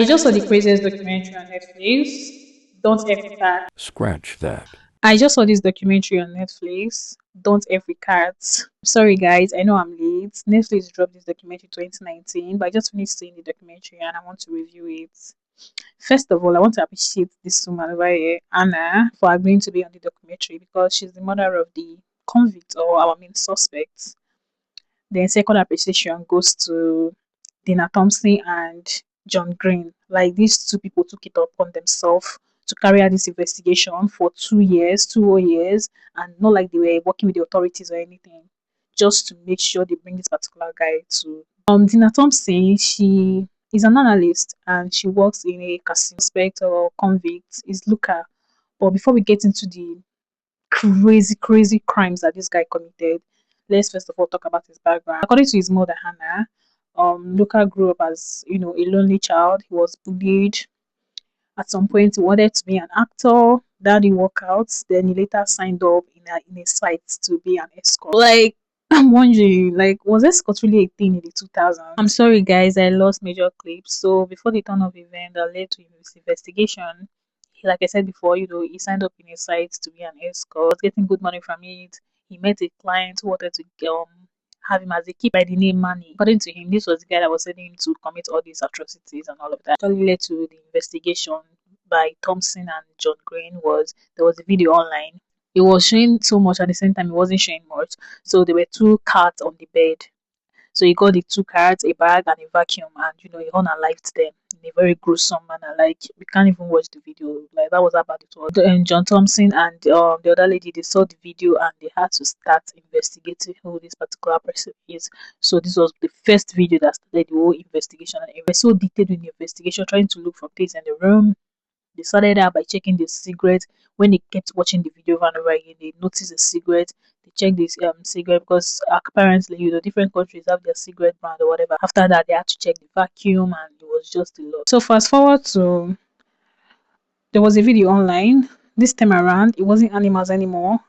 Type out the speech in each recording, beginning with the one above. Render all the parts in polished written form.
I just saw the craziest documentary on Netflix. Don't every cat. Scratch that. I just saw this documentary on Netflix. Don't every cat. Sorry guys, I know I'm late. Netflix dropped this documentary 2019, but I just finished seeing the documentary and I want to review it. First of all, I want to appreciate this woman over here, Anna, for agreeing to be on the documentary because she's the mother of the convict or our main suspect. Then second appreciation goes to Dina Thompson and John Green. Like these two people took it upon themselves to carry out this investigation for 2 years, 2 whole years, and not like they were working with the authorities or anything, just to make sure they bring this particular guy to. Dina Thompson, she is an analyst and she works in a casino. Suspect or convict is Luka. But before we get into the crazy crimes that this guy committed, let's first of all talk about his background. According to his mother Hannah, Luca grew up as a lonely child. He was bullied. At some point, he wanted to be an actor. That didn't work out. Then he later signed up in a site to be an escort. Like I'm wondering, like, was escort really a thing in the 2000s? I'm sorry, guys, I lost major clips. So before the turn of event that led to his investigation, like I said before, he signed up in a site to be an escort, getting good money from it. He met a client who wanted to have him as a keeper by the name Manny. According to him, this was the guy that was sending him to commit all these atrocities and all of that. Actually led to the investigation by Thompson and John Green was there was a video online. It was showing so much at the same time it wasn't showing much. So there were two cats on the bed. So he got the two cards, a bag and a vacuum, and he unalived them in a very gruesome manner. Like we can't even watch the video. Like that was how bad it was. And John Thompson and the other lady, they saw the video and they had to start investigating who this particular person is. So this was the first video that started the whole investigation. And they were so detailed in the investigation, trying to look for things in the room. They started out by checking the cigarette. When they kept watching the video over and over again, they noticed the cigarette. They checked this cigarette because apparently, different countries have their cigarette brand or whatever. After that, they had to check the vacuum, and it was just a lot. So fast forward to there was a video online. This time around, it wasn't animals anymore.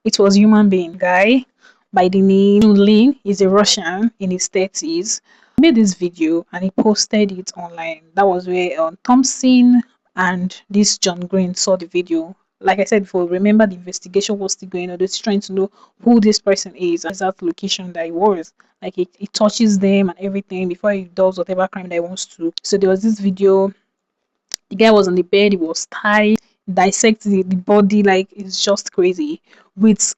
It was human being guy by the name Lin. He's a Russian in his 30s. He made this video and he posted it online. That was where Thompson and this John Green saw the video. Like I said before, remember the investigation was still going on. They're trying to know who this person is, exact location that he was. Like he touches them and everything before he does whatever crime that he wants to. So there was this video. The guy was on the bed, he was tied, dissect the body, like it's just crazy. With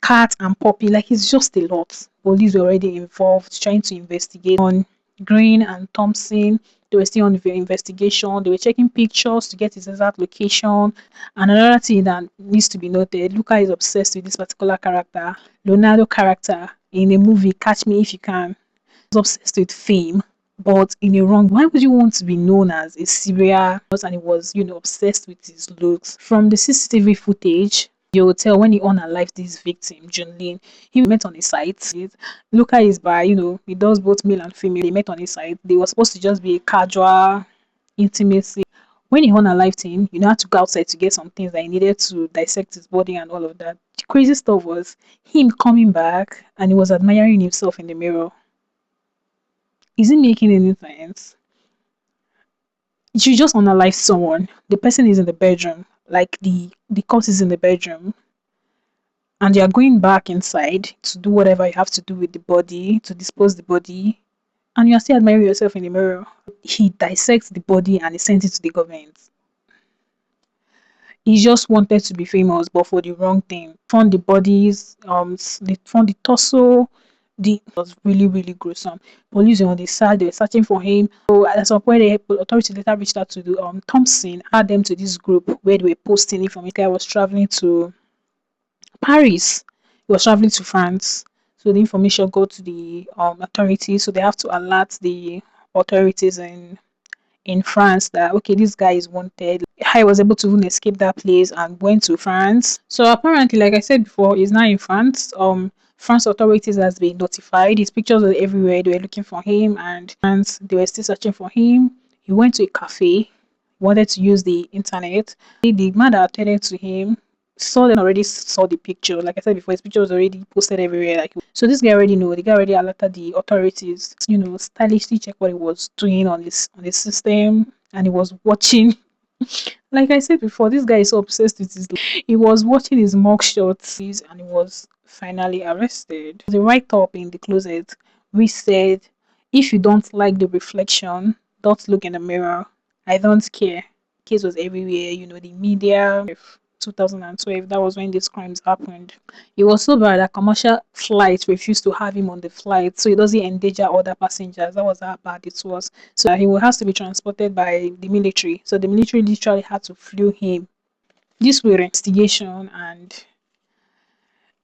cat and puppy, like it's just a lot. Police were already involved trying to investigate on Green and Thompson. They were still on the investigation. They were checking pictures to get his exact location. And another thing that needs to be noted, Luca is obsessed with this particular character, Leonardo character in a movie Catch Me If You Can. He's obsessed with fame, but in a wrong. Why would you want to be known as a serial? And he was, obsessed with his looks. From the CCTV footage, you will tell when he unalived this victim, Junlin, he met on a site. Luca is by, he does both male and female. They met on a site. They were supposed to just be a casual intimacy. When he unalived him, had to go outside to get some things that he needed to dissect his body and all of that. The crazy stuff was him coming back and he was admiring himself in the mirror. Is it making any sense? You just unalive someone. The person is in the bedroom, like the corpse is in the bedroom, and you are going back inside to do whatever you have to do with the body, to dispose the body, and you are still admiring yourself in the mirror. He dissects the body and he sends it to the government. He just wanted to be famous, but for the wrong thing. Found the bodies, they found the torso. It was really gruesome. Police were on the side, they were searching for him. So at some point, the authorities later reached out to the Thompson, add them to this group where they were posting information. This guy was traveling to Paris. He was traveling to France. So the information go to the authorities. So they have to alert the authorities in France that okay, this guy is wanted. I was able to even escape that place and went to France. So apparently, like I said before, he's now in France. France authorities has been notified. His pictures were everywhere. They were looking for him, and France they were still searching for him. He went to a cafe. He wanted to use the internet. The man that attended to him saw them already saw the picture. Like I said before, his picture was already posted everywhere. Like so, this guy already know. The guy already alerted the authorities. Stylishly check what he was doing on this system, and he was watching. Like I said before, this guy is so obsessed with his. He was watching his mug shots, and he was finally arrested. The write up in the closet, we said, "If you don't like the reflection, don't look in the mirror. I don't care." Case was everywhere. The media. 2012, that was when these crimes happened. It was so bad that commercial flights refused to have him on the flight, so he doesn't endanger other passengers. That was how bad it was. So he will have to be transported by the military. So the military literally had to flew him. This was investigation, and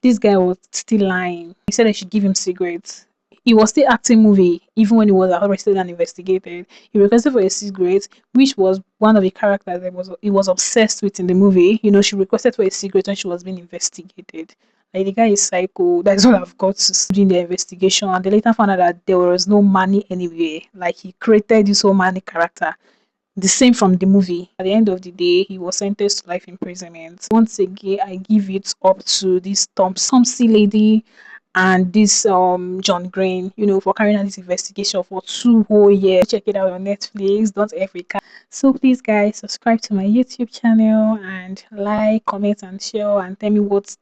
this guy was still lying. He said I should give him cigarettes. He was still acting movie even when he was arrested and investigated. He requested for a cigarette, which was one of the characters that he was obsessed with in the movie. She requested for a cigarette when she was being investigated. Like the guy is psycho. That's what I've got to see during the investigation. And they later found out that there was no money anywhere. Like he created this whole money character, the same from the movie. At the end of the day, he was sentenced to life imprisonment. Once again, I give it up to this Tom C lady and this John Green, for carrying out this investigation for 2 whole years. Check it out on Netflix. Don't Africa. So please, guys, subscribe to my YouTube channel and like, comment, and share, and tell me what